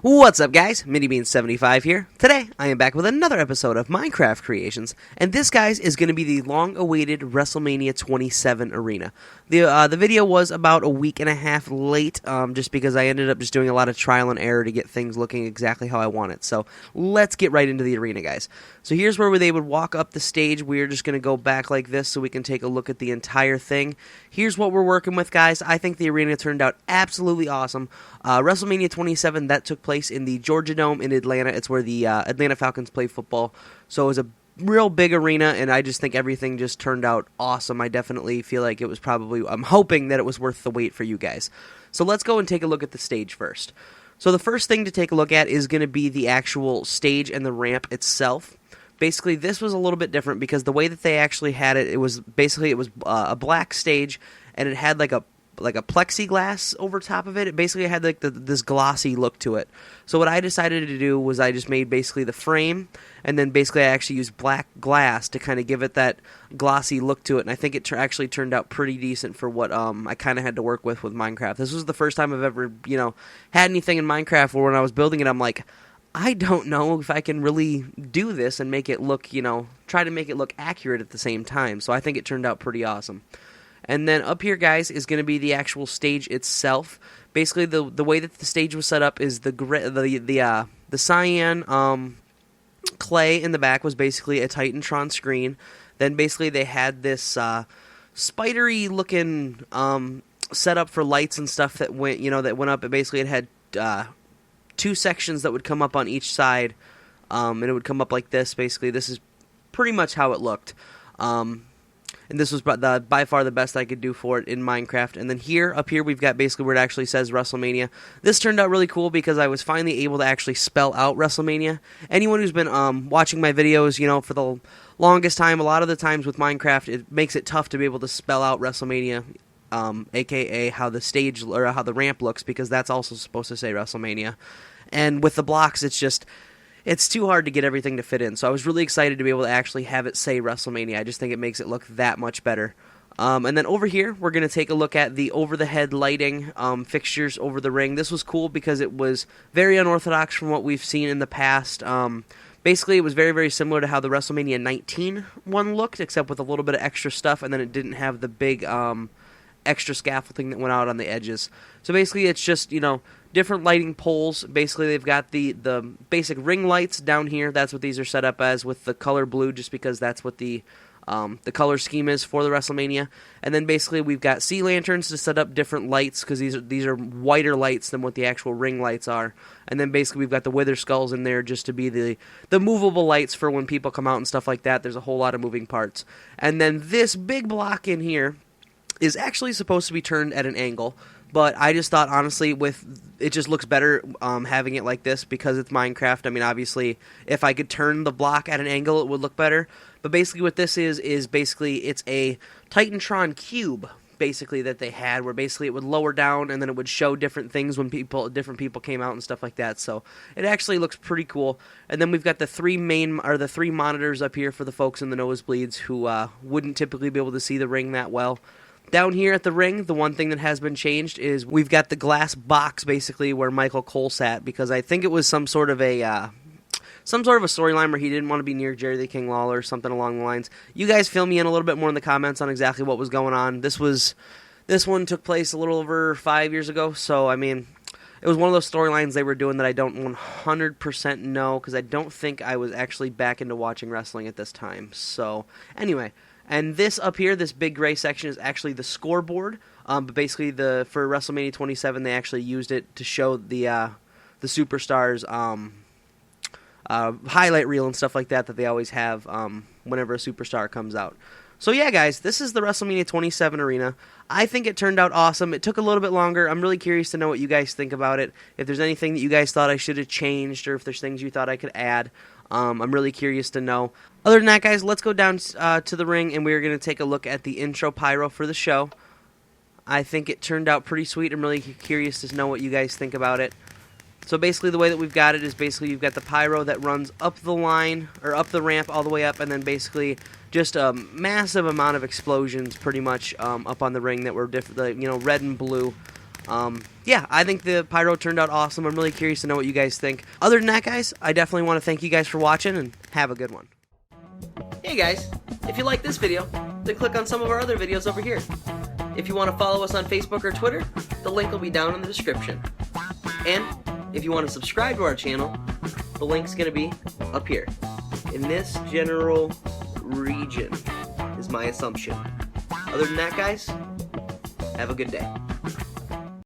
What's up, guys? MiniBean75 here. Today, I am back with another episode of Minecraft Creations, and this, guys, is going to be the long-awaited Wrestlemania 27 arena. The video was about a week and a half late, just because I ended up just doing a lot of trial and error to get things looking exactly how I want it. So, let's get right into the arena, guys. So here's where they would walk up the stage. We're just going to go back like this so we can take a look at the entire thing. Here's what we're working with, guys. I think the arena turned out absolutely awesome. WrestleMania 27, that took place in the Georgia Dome in Atlanta. It's where the Atlanta Falcons play football. So it was a real big arena, and I just think everything just turned out awesome. I definitely feel like it was I'm hoping that it was worth the wait for you guys. So let's go and take a look at the stage first. So the first thing to take a look at is going to be the actual stage and the ramp itself. Basically, this was a little bit different because the way that they actually had it, it was a black stage, and it had like a plexiglass over top of it. It basically had like this glossy look to it. So what I decided to do was I just made basically the frame, and then basically I actually used black glass to kind of give it that glossy look to it, and I think it actually turned out pretty decent for what I kind of had to work with Minecraft. This was the first time I've ever, had anything in Minecraft where when I was building it, I'm like, I don't know if I can really do this and make it look, try to make it look accurate at the same time. So I think it turned out pretty awesome. And then up here, guys, is going to be the actual stage itself. Basically, the way that the stage was set up is the cyan clay in the back was basically a Titantron screen. Then basically they had this spidery looking setup for lights and stuff that went up. And basically it had two sections that would come up on each side, and it would come up like this. Basically, this is pretty much how it looked. And this was by far the best I could do for it in Minecraft. And then up here, we've got basically where it actually says WrestleMania. This turned out really cool because I was finally able to actually spell out WrestleMania. Anyone who's been watching my videos, for the longest time, a lot of the times with Minecraft, it makes it tough to be able to spell out WrestleMania, aka how the stage or how the ramp looks, because that's also supposed to say WrestleMania. And with the blocks, it's too hard to get everything to fit in. So I was really excited to be able to actually have it say WrestleMania. I just think it makes it look that much better. And then over here, we're going to take a look at the over-the-head lighting fixtures over the ring. This was cool because it was very unorthodox from what we've seen in the past. Basically, it was very, very similar to how the WrestleMania 19 one looked, except with a little bit of extra stuff, and then it didn't have the big extra scaffolding that went out on the edges. So basically, it's just, different lighting poles. Basically, they've got the basic ring lights down here. That's what these are set up as, with the color blue, just because that's what the color scheme is for the WrestleMania. And then basically, we've got sea lanterns to set up different lights, because these are whiter lights than what the actual ring lights are. And then basically, we've got the wither skulls in there just to be the movable lights for when people come out and stuff like that. There's a whole lot of moving parts. And then this big block in here is actually supposed to be turned at an angle, but I just thought, honestly, it just looks better having it like this because it's Minecraft. I mean, obviously, if I could turn the block at an angle, it would look better. But basically what this is basically it's a Titantron cube, basically, that they had, where basically it would lower down and then it would show different things when different people came out and stuff like that. So it actually looks pretty cool. And then we've got the three monitors up here for the folks in the nosebleeds who wouldn't typically be able to see the ring that well. Down here at the ring, the one thing that has been changed is we've got the glass box, basically, where Michael Cole sat, because I think it was some sort of a storyline where he didn't want to be near Jerry the King Lawler or something along the lines. You guys fill me in a little bit more in the comments on exactly what was going on. This one took place a little over 5 years ago, so, I mean, it was one of those storylines they were doing that I don't 100% know, because I don't think I was actually back into watching wrestling at this time. So, anyway. And this up here, this big gray section, is actually the scoreboard. But basically, for WrestleMania 27, they actually used it to show the superstars' highlight reel and stuff like that they always have whenever a superstar comes out. So yeah, guys, this is the WrestleMania 27 arena. I think it turned out awesome. It took a little bit longer. I'm really curious to know what you guys think about it. If there's anything that you guys thought I should have changed, or if there's things you thought I could add. I'm really curious to know. Other than that, guys, let's go down to the ring, and we're going to take a look at the intro pyro for the show. I think it turned out pretty sweet. I'm really curious to know what you guys think about it. So basically the way that we've got it is basically you've got the pyro that runs up the line, or up the ramp all the way up, and then basically just a massive amount of explosions pretty much up on the ring that were red and blue. Yeah, I think the pyro turned out awesome. I'm really curious to know what you guys think. Other than that, guys, I definitely want to thank you guys for watching, and have a good one. Hey guys, if you like this video, then click on some of our other videos over here. If you want to follow us on Facebook or Twitter, the link will be down in the description. And if you want to subscribe to our channel, the link's going to be up here. In this general region is my assumption. Other than that, guys, have a good day.